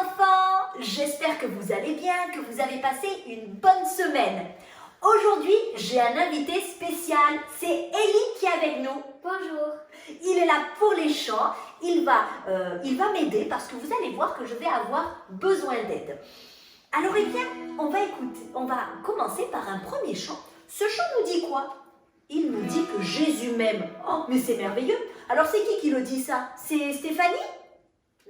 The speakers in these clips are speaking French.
enfants, j'espère que vous allez bien, que vous avez passé une bonne semaine. Aujourd'hui, j'ai un invité spécial, c'est Élie qui est avec nous. Bonjour. Il est là pour les chants, il va m'aider parce que vous allez voir que je vais avoir besoin d'aide. Alors eh bien, on va commencer par un premier chant. Ce chant nous dit quoi? Il nous dit que Jésus m'aime. Oh, mais c'est merveilleux. Alors c'est qui le dit ça? C'est Stéphanie?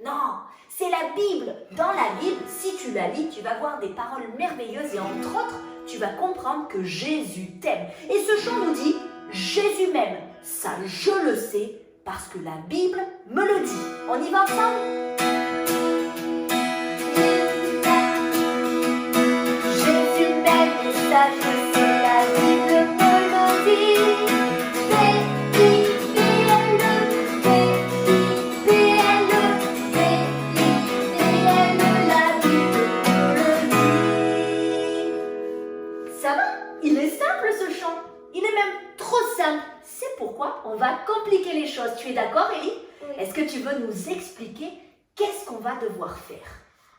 Non, c'est la Bible. Dans la Bible, si tu la lis, tu vas voir des paroles merveilleuses et entre autres, tu vas comprendre que Jésus t'aime. Et ce chant nous dit, Jésus m'aime. Ça, je le sais parce que la Bible me le dit. On y va ensemble? Jésus m'aime et ça, je sais, la Bible me le dit. C'est pourquoi on va compliquer les choses. Tu es d'accord, Élie? Oui. Est-ce que tu veux nous expliquer qu'est-ce qu'on va devoir faire?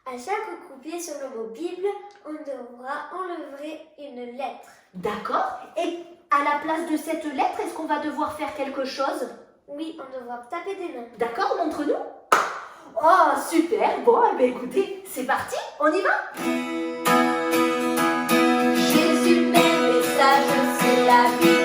À chaque couplet sur le mot Bible, on devra enlever une lettre. D'accord. Et à la place de cette lettre, est-ce qu'on va devoir faire quelque chose? Oui, on devra taper des mains. D'accord, montre-nous. Oh, super. Bon, eh bien, écoutez, c'est parti, on y va. Jésus m'aime et ça, je sais, la Bible.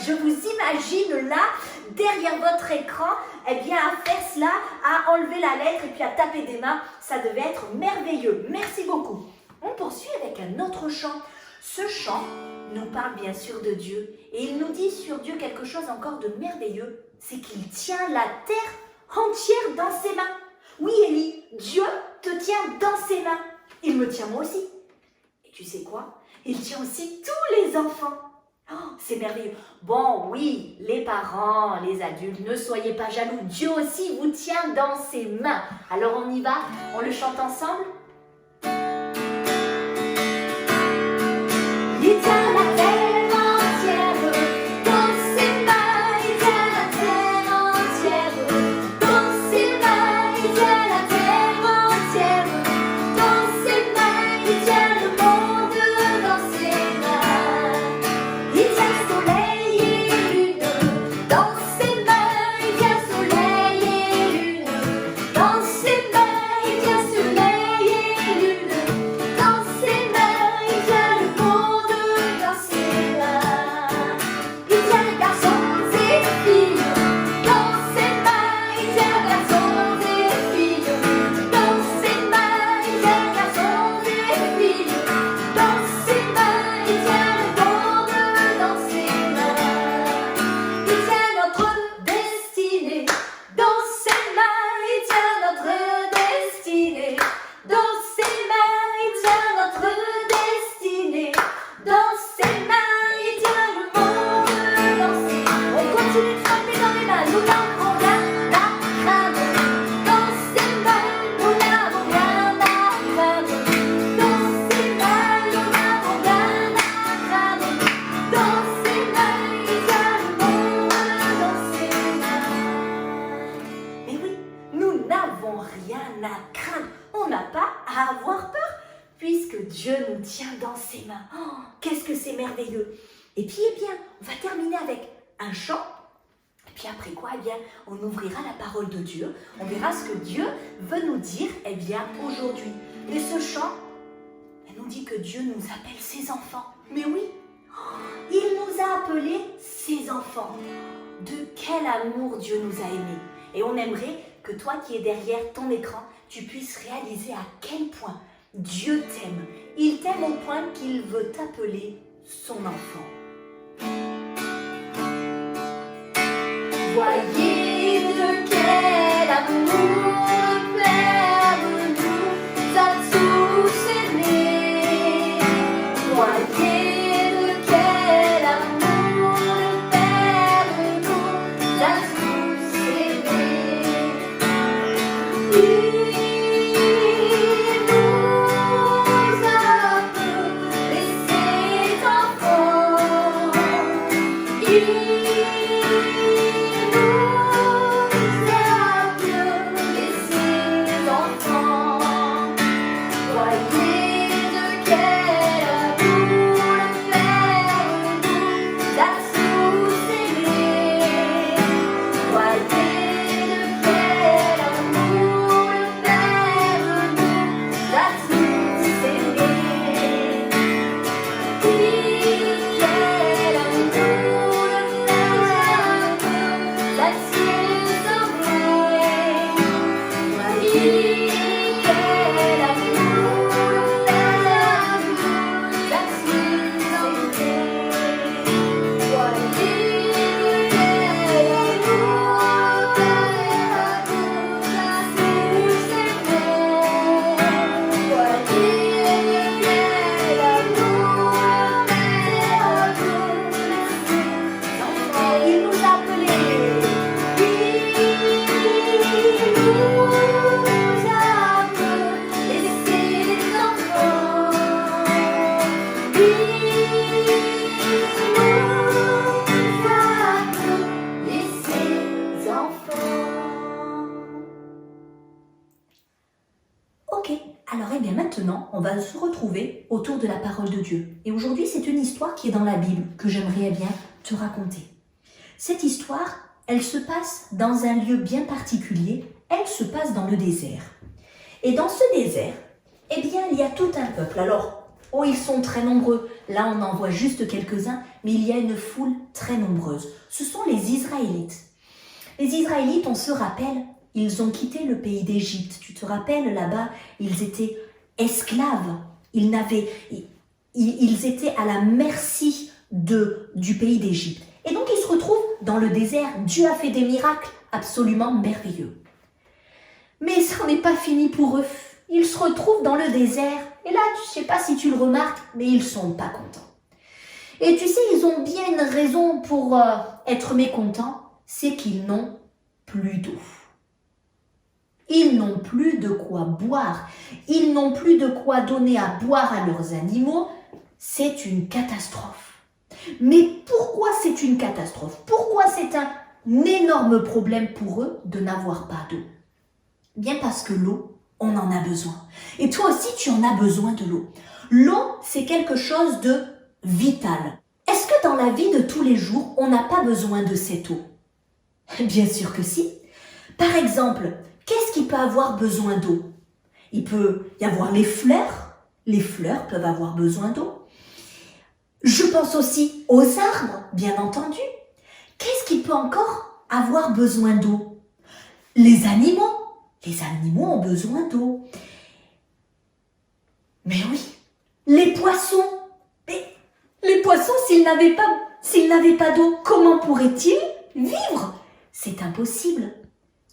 Je vous imagine là, derrière votre écran, eh bien, à faire cela, à enlever la lettre et puis à taper des mains. Ça devait être merveilleux. Merci beaucoup. On poursuit avec un autre chant. Ce chant nous parle bien sûr de Dieu. Et il nous dit sur Dieu quelque chose encore de merveilleux. C'est qu'il tient la terre entière dans ses mains. Oui, Élie, Dieu te tient dans ses mains. Il me tient moi aussi. Et tu sais quoi? Il tient aussi tous les enfants. Oh, c'est merveilleux. Bon, oui, les parents, les adultes, ne soyez pas jaloux. Dieu aussi vous tient dans ses mains. Alors on y va, on le chante ensemble. Il tient la terre entière dans ses mains. Il tient la terre entière dans ses mains. Il tient la terre entière dans ses mains. Il tient le monde dans ses mains. Il tient soleil et lune dans ses mains. Il tient soleil et lune dans ses mains. Il tient soleil et n'avons rien à craindre. On n'a pas à avoir peur, puisque Dieu nous tient dans ses mains. Oh, qu'est-ce que c'est merveilleux! Et puis, eh bien, on va terminer avec un chant. Et puis après quoi, eh bien, on ouvrira la parole de Dieu. On verra ce que Dieu veut nous dire, eh bien, aujourd'hui. Et ce chant, elle nous dit que Dieu nous appelle ses enfants. Mais oui, il nous a appelés ses enfants. De quel amour Dieu nous a aimés. Et on aimerait que toi qui es derrière ton écran, tu puisses réaliser à quel point Dieu t'aime. Il t'aime au point qu'il veut t'appeler son enfant. Voyez de quel amour le Père nous a tous aimés. Voyez de quel amour le Père nous a tous aimés. Il nous a appelés ses enfants. Alors, eh bien maintenant, on va se retrouver autour de la parole de Dieu. Et aujourd'hui, c'est une histoire qui est dans la Bible que j'aimerais bien te raconter. Cette histoire, elle se passe dans un lieu bien particulier. Elle se passe dans le désert. Et dans ce désert, eh bien, il y a tout un peuple. Alors, oh, ils sont très nombreux. Là, on en voit juste quelques-uns, mais il y a une foule très nombreuse. Ce sont les Israélites. Les Israélites, on se rappelle, ils ont quitté le pays d'Égypte. Tu te rappelles, là-bas, ils étaient esclaves. Ils étaient à la merci du pays d'Égypte. Et donc, ils se retrouvent dans le désert. Dieu a fait des miracles absolument merveilleux. Mais ça n'est pas fini pour eux. Ils se retrouvent dans le désert. Et là, je ne sais pas si tu le remarques, mais ils ne sont pas contents. Et tu sais, ils ont bien une raison pour être mécontents. C'est qu'ils n'ont plus d'eau. Ils n'ont plus de quoi boire. Ils n'ont plus de quoi donner à boire à leurs animaux. C'est une catastrophe. Mais pourquoi c'est une catastrophe? Pourquoi c'est un énorme problème pour eux de n'avoir pas d'eau? Bien parce que l'eau, on en a besoin. Et toi aussi, tu en as besoin de l'eau. L'eau, c'est quelque chose de vital. Est-ce que dans la vie de tous les jours, on n'a pas besoin de cette eau? Bien sûr que si. Par exemple, qu'est-ce qui peut avoir besoin d'eau? Il peut y avoir les fleurs. Les fleurs peuvent avoir besoin d'eau. Je pense aussi aux arbres, bien entendu. Qu'est-ce qui peut encore avoir besoin d'eau? Les animaux. Les animaux ont besoin d'eau. Mais oui, les poissons. Mais les poissons, s'ils n'avaient pas d'eau, comment pourraient-ils vivre? C'est impossible.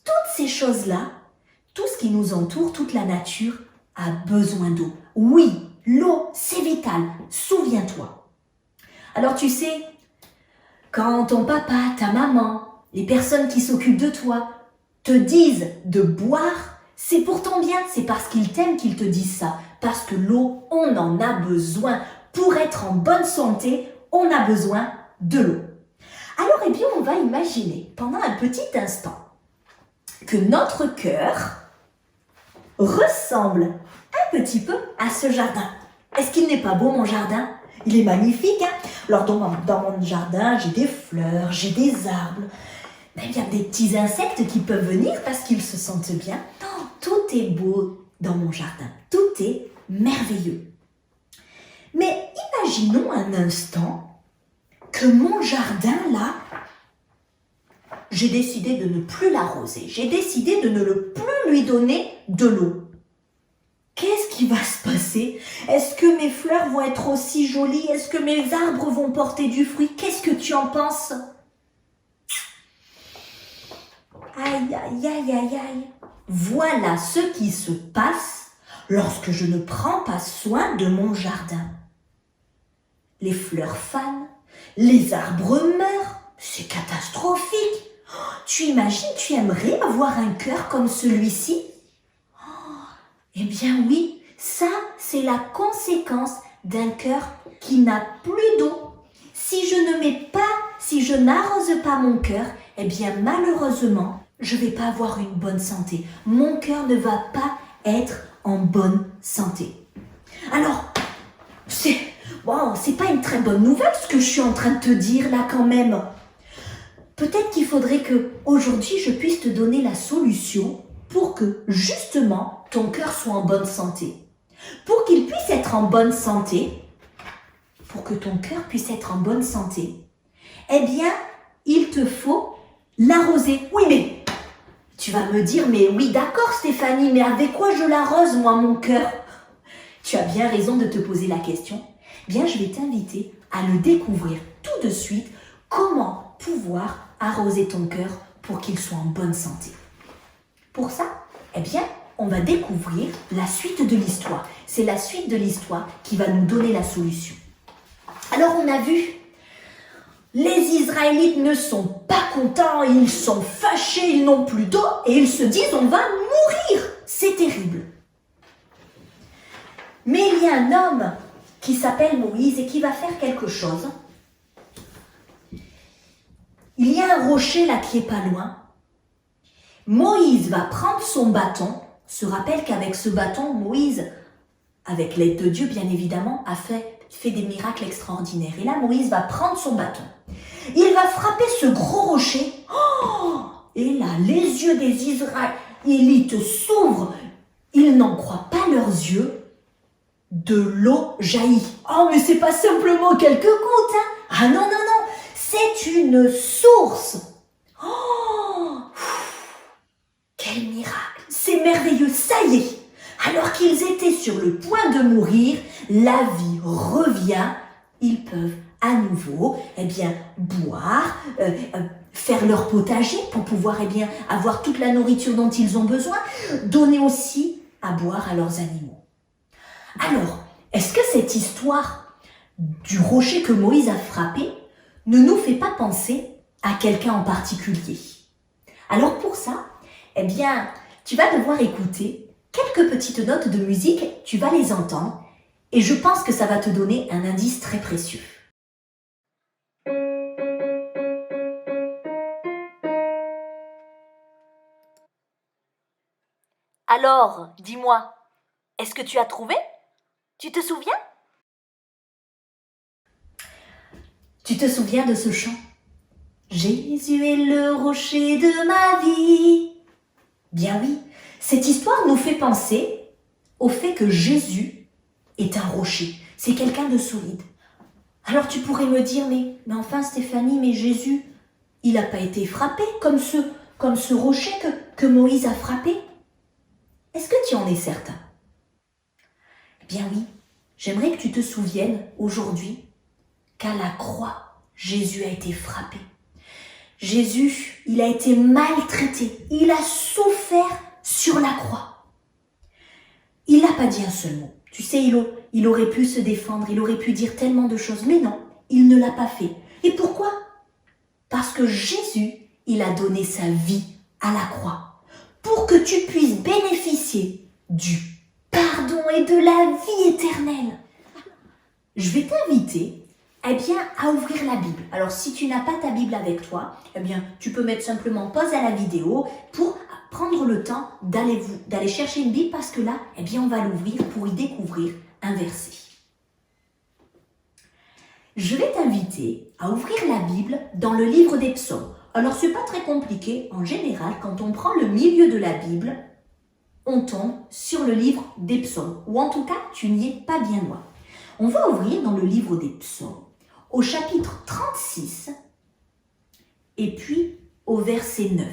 Toutes ces choses-là, tout ce qui nous entoure, toute la nature, a besoin d'eau. Oui, l'eau, c'est vital. Souviens-toi. Alors tu sais, quand ton papa, ta maman, les personnes qui s'occupent de toi, te disent de boire, c'est pour ton bien, c'est parce qu'ils t'aiment qu'ils te disent ça. Parce que l'eau, on en a besoin. Pour être en bonne santé, on a besoin de l'eau. Alors, eh bien, on va imaginer pendant un petit instant que notre cœur ressemble un petit peu à ce jardin. Est-ce qu'il n'est pas beau mon jardin? Il est magnifique, hein? Alors dans mon jardin, j'ai des fleurs, j'ai des arbres. Mais il y a des petits insectes qui peuvent venir parce qu'ils se sentent bien. Oh, tout est beau dans mon jardin. Tout est merveilleux. Mais imaginons un instant que mon jardin, là, j'ai décidé de ne plus l'arroser. J'ai décidé de ne plus lui donner de l'eau. Qu'est-ce qui va se passer? Est-ce que mes fleurs vont être aussi jolies? Est-ce que mes arbres vont porter du fruit? Qu'est-ce que tu en penses? Aïe, aïe, aïe, aïe, aïe. Voilà ce qui se passe lorsque je ne prends pas soin de mon jardin. Les fleurs fanent, les arbres meurent. C'est catastrophique. Oh, tu imagines, tu aimerais avoir un cœur comme celui-ci? Eh bien oui, ça c'est la conséquence d'un cœur qui n'a plus d'eau. Si je n'arrose pas mon cœur, eh bien malheureusement, je ne vais pas avoir une bonne santé. Mon cœur ne va pas être en bonne santé. Alors, c'est pas une très bonne nouvelle ce que je suis en train de te dire là quand même. Peut-être qu'il faudrait que aujourd'hui je puisse te donner la solution pour que justement ton cœur soit en bonne santé. Pour qu'il puisse être en bonne santé, pour que ton cœur puisse être en bonne santé, eh bien, il te faut l'arroser. Oui, mais tu vas me dire, mais oui, d'accord Stéphanie, mais avec quoi je l'arrose moi mon cœur? Tu as bien raison de te poser la question. Eh bien, je vais t'inviter à le découvrir tout de suite, comment pouvoir arroser ton cœur pour qu'il soit en bonne santé. Pour ça, eh bien, on va découvrir la suite de l'histoire. C'est la suite de l'histoire qui va nous donner la solution. Alors, on a vu, les Israélites ne sont pas contents, ils sont fâchés, ils n'ont plus d'eau et ils se disent on va mourir. C'est terrible. Mais il y a un homme qui s'appelle Moïse et qui va faire quelque chose. Il y a un rocher là qui est pas loin. Moïse va prendre son bâton. Se rappelle qu'avec ce bâton, Moïse, avec l'aide de Dieu bien évidemment, a fait des miracles extraordinaires. Et là, Moïse va prendre son bâton. Il va frapper ce gros rocher. Oh! Et là, les yeux des Israélites s'ouvrent. Ils n'en croient pas leurs yeux. De l'eau jaillit. Oh, mais c'est pas simplement quelques gouttes, hein? Ah non, non, non. C'est une source. Oh! Quel miracle! C'est merveilleux, ça y est! Alors qu'ils étaient sur le point de mourir, la vie revient. Ils peuvent à nouveau boire, faire leur potager pour pouvoir avoir toute la nourriture dont ils ont besoin, donner aussi à boire à leurs animaux. Alors, est-ce que cette histoire du rocher que Moïse a frappé ne nous fait pas penser à quelqu'un en particulier? Alors pour ça, tu vas devoir écouter quelques petites notes de musique, tu vas les entendre et je pense que ça va te donner un indice très précieux. Alors, dis-moi, est-ce que tu as trouvé? Tu te souviens? Tu te souviens de ce chant? Jésus est le rocher de ma vie. Bien oui, cette histoire nous fait penser au fait que Jésus est un rocher. C'est quelqu'un de solide. Alors tu pourrais me dire, mais enfin Stéphanie, mais Jésus, il n'a pas été frappé comme ce rocher que Moïse a frappé. Est-ce que tu en es certain? Eh bien oui, j'aimerais que tu te souviennes aujourd'hui qu'à la croix, Jésus a été frappé. Jésus, il a été maltraité, il a souffert sur la croix. Il n'a pas dit un seul mot. Tu sais, il aurait pu se défendre, il aurait pu dire tellement de choses, mais non, il ne l'a pas fait. Et pourquoi? Parce que Jésus, il a donné sa vie à la croix pour que tu puisses bénéficier du pardon et de la vie éternelle. Je vais t'inviter à ouvrir la Bible. Alors, si tu n'as pas ta Bible avec toi, tu peux mettre simplement pause à la vidéo pour prendre le temps d'aller chercher une Bible parce que là, eh bien, on va l'ouvrir pour y découvrir un verset. Je vais t'inviter à ouvrir la Bible dans le livre des psaumes. Alors, c'est pas très compliqué. En général, quand on prend le milieu de la Bible, on tombe sur le livre des psaumes. Ou en tout cas, tu n'y es pas bien loin. On va ouvrir dans le livre des psaumes, au chapitre 36, et puis au verset 9.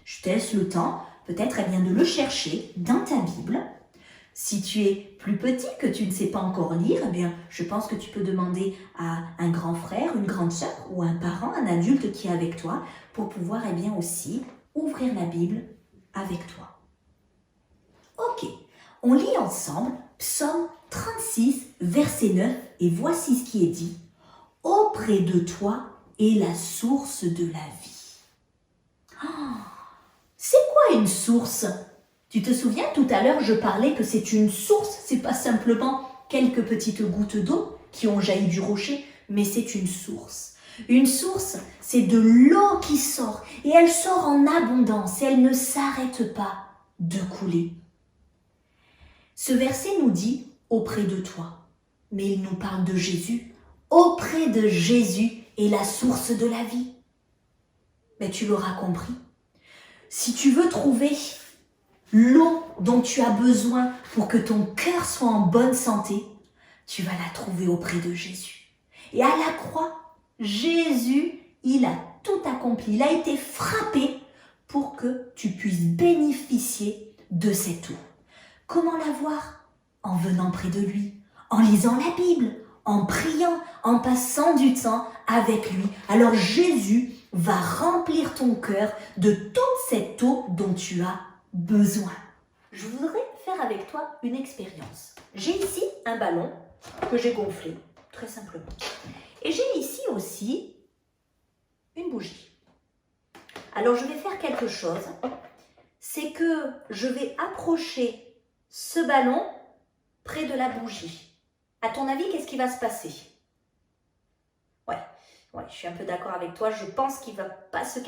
Je te laisse le temps, peut-être de le chercher dans ta Bible. Si tu es plus petit, que tu ne sais pas encore lire, eh bien, je pense que tu peux demander à un grand frère, une grande sœur ou un parent, un adulte qui est avec toi, pour pouvoir aussi ouvrir la Bible avec toi. Ok, on lit ensemble Psaume 36, verset 9, et voici ce qui est dit. « Auprès de toi est la source de la vie. » C'est quoi une source? Tu te souviens, tout à l'heure, je parlais que c'est une source, c'est pas simplement quelques petites gouttes d'eau qui ont jailli du rocher, mais c'est une source. Une source, c'est de l'eau qui sort, et elle sort en abondance, et elle ne s'arrête pas de couler. Ce verset nous dit « auprès de toi », mais il nous parle de Jésus. Auprès de Jésus est la source de la vie. Mais tu l'auras compris. Si tu veux trouver l'eau dont tu as besoin pour que ton cœur soit en bonne santé, tu vas la trouver auprès de Jésus. Et à la croix, Jésus, il a tout accompli. Il a été frappé pour que tu puisses bénéficier de cette eau. Comment l'avoir? En venant près de lui, en lisant la Bible, en priant, en passant du temps avec lui. Alors Jésus va remplir ton cœur de toute cette eau dont tu as besoin. Je voudrais faire avec toi une expérience. J'ai ici un ballon que j'ai gonflé, très simplement. Et j'ai ici aussi une bougie. Alors je vais faire quelque chose, c'est que je vais approcher ce ballon près de la bougie. À ton avis, qu'est-ce qui va se passer? Ouais, je suis un peu d'accord avec toi. Je pense qu'il va pas se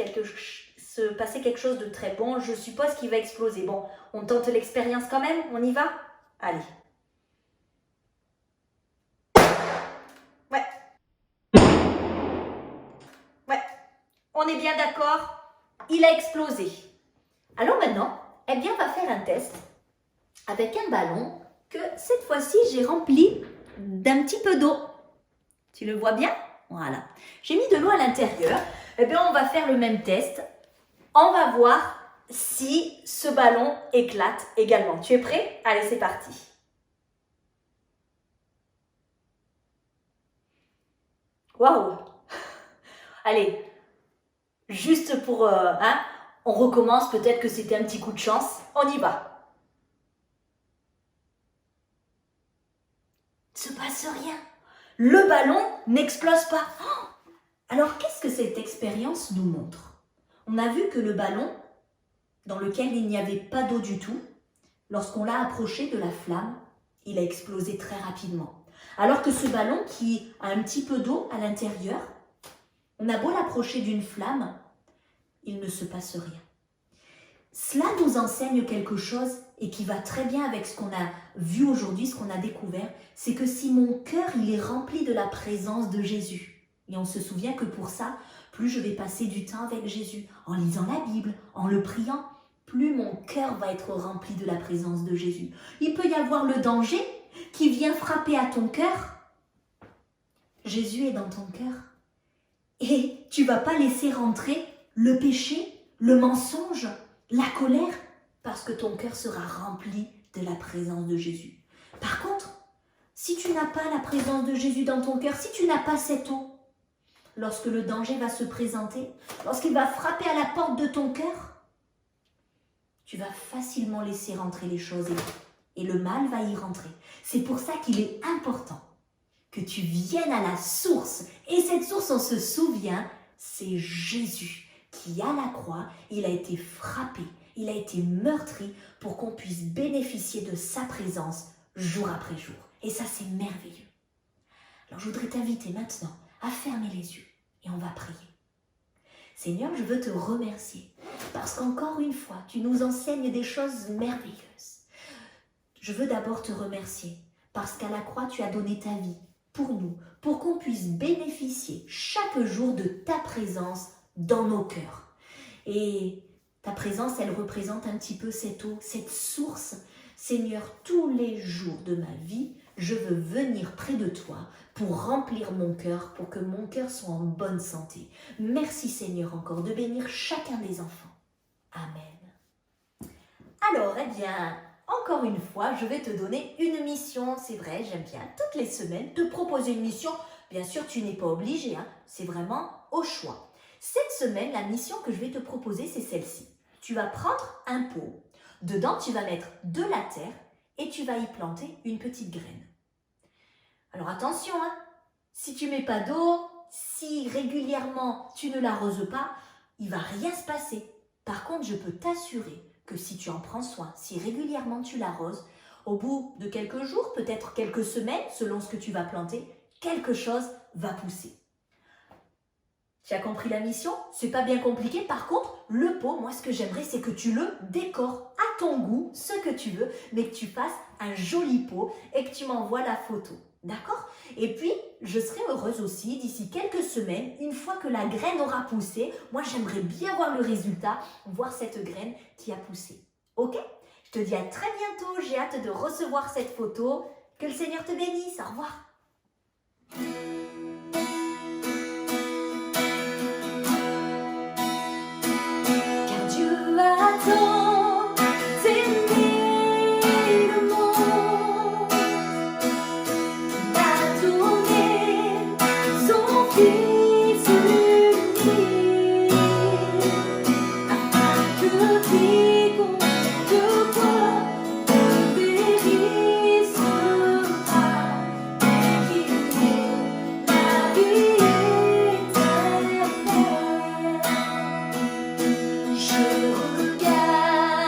passer quelque chose de très bon. Je suppose qu'il va exploser. Bon, on tente l'expérience quand même? On y va? Allez. Ouais, on est bien d'accord. Il a explosé. Alors maintenant, on va faire un test avec un ballon que cette fois-ci, j'ai rempli d'un petit peu d'eau. Tu le vois bien? Voilà. J'ai mis de l'eau à l'intérieur. On va faire le même test. On va voir si ce ballon éclate également. Tu es prêt? Allez, c'est parti. Waouh! Allez, juste pour... on recommence. Peut-être que c'était un petit coup de chance. On y va. Il ne se passe rien. Le ballon n'explose pas. Alors, qu'est-ce que cette expérience nous montre? On a vu que le ballon, dans lequel il n'y avait pas d'eau du tout, lorsqu'on l'a approché de la flamme, il a explosé très rapidement. Alors que ce ballon qui a un petit peu d'eau à l'intérieur, on a beau l'approcher d'une flamme, il ne se passe rien. Cela nous enseigne quelque chose et qui va très bien avec ce qu'on a vu aujourd'hui, ce qu'on a découvert, c'est que si mon cœur il est rempli de la présence de Jésus, et on se souvient que pour ça, plus je vais passer du temps avec Jésus, en lisant la Bible, en le priant, plus mon cœur va être rempli de la présence de Jésus. Il peut y avoir le danger qui vient frapper à ton cœur. Jésus est dans ton cœur. Et tu ne vas pas laisser rentrer le péché, le mensonge, la colère, parce que ton cœur sera rempli de la présence de Jésus. Par contre, si tu n'as pas la présence de Jésus dans ton cœur, si tu n'as pas cette eau, lorsque le danger va se présenter, lorsqu'il va frapper à la porte de ton cœur, tu vas facilement laisser rentrer les choses et le mal va y rentrer. C'est pour ça qu'il est important que tu viennes à la source. Et cette source, on se souvient, c'est Jésus qui, à la croix, il a été frappé, il a été meurtri pour qu'on puisse bénéficier de sa présence jour après jour. Et ça, c'est merveilleux. Alors, je voudrais t'inviter maintenant à fermer les yeux et on va prier. Seigneur, je veux te remercier parce qu'encore une fois, tu nous enseignes des choses merveilleuses. Je veux d'abord te remercier parce qu'à la croix, tu as donné ta vie pour nous, pour qu'on puisse bénéficier chaque jour de ta présence dans nos cœurs. Et ta présence, elle représente un petit peu cette eau, cette source. Seigneur, tous les jours de ma vie, je veux venir près de toi pour remplir mon cœur, pour que mon cœur soit en bonne santé. Merci Seigneur encore de bénir chacun des enfants. Amen. Alors, eh bien, encore une fois, je vais te donner une mission. C'est vrai, j'aime bien toutes les semaines te proposer une mission. Bien sûr, tu n'es pas obligé, hein, c'est vraiment au choix. Cette semaine, la mission que je vais te proposer, c'est celle-ci. Tu vas prendre un pot, dedans tu vas mettre de la terre et tu vas y planter une petite graine. Alors attention, hein, si tu ne mets pas d'eau, si régulièrement tu ne l'arroses pas, il ne va rien se passer. Par contre, je peux t'assurer que si tu en prends soin, si régulièrement tu l'arroses, au bout de quelques jours, peut-être quelques semaines, selon ce que tu vas planter, quelque chose va pousser. Tu as compris la mission? C'est pas bien compliqué. Par contre, le pot, moi ce que j'aimerais, c'est que tu le décores à ton goût, ce que tu veux, mais que tu fasses un joli pot et que tu m'envoies la photo. D'accord? Et puis, je serai heureuse aussi, d'ici quelques semaines, une fois que la graine aura poussé, moi j'aimerais bien voir le résultat, voir cette graine qui a poussé. Ok? Je te dis à très bientôt, j'ai hâte de recevoir cette photo. Que le Seigneur te bénisse, au revoir. Car Dieu attend d'aimer le monde. Il a donné son Fils unique, afin que quiconque croit ne périsse pas, mais qu'il ait la vie éternelle. Je regarde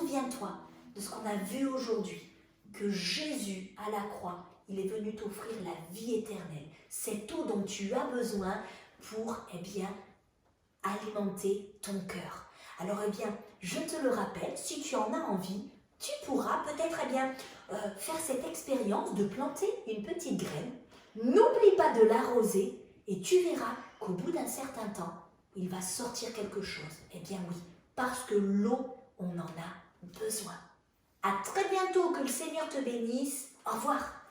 souviens-toi de ce qu'on a vu aujourd'hui, que Jésus à la croix, il est venu t'offrir la vie éternelle, cette eau dont tu as besoin pour, alimenter ton cœur. Alors, je te le rappelle, si tu en as envie, tu pourras peut-être, faire cette expérience de planter une petite graine. N'oublie pas de l'arroser et tu verras qu'au bout d'un certain temps, il va sortir quelque chose. Eh bien oui, parce que l'eau, on en a besoin. À très bientôt, que le Seigneur te bénisse. Au revoir.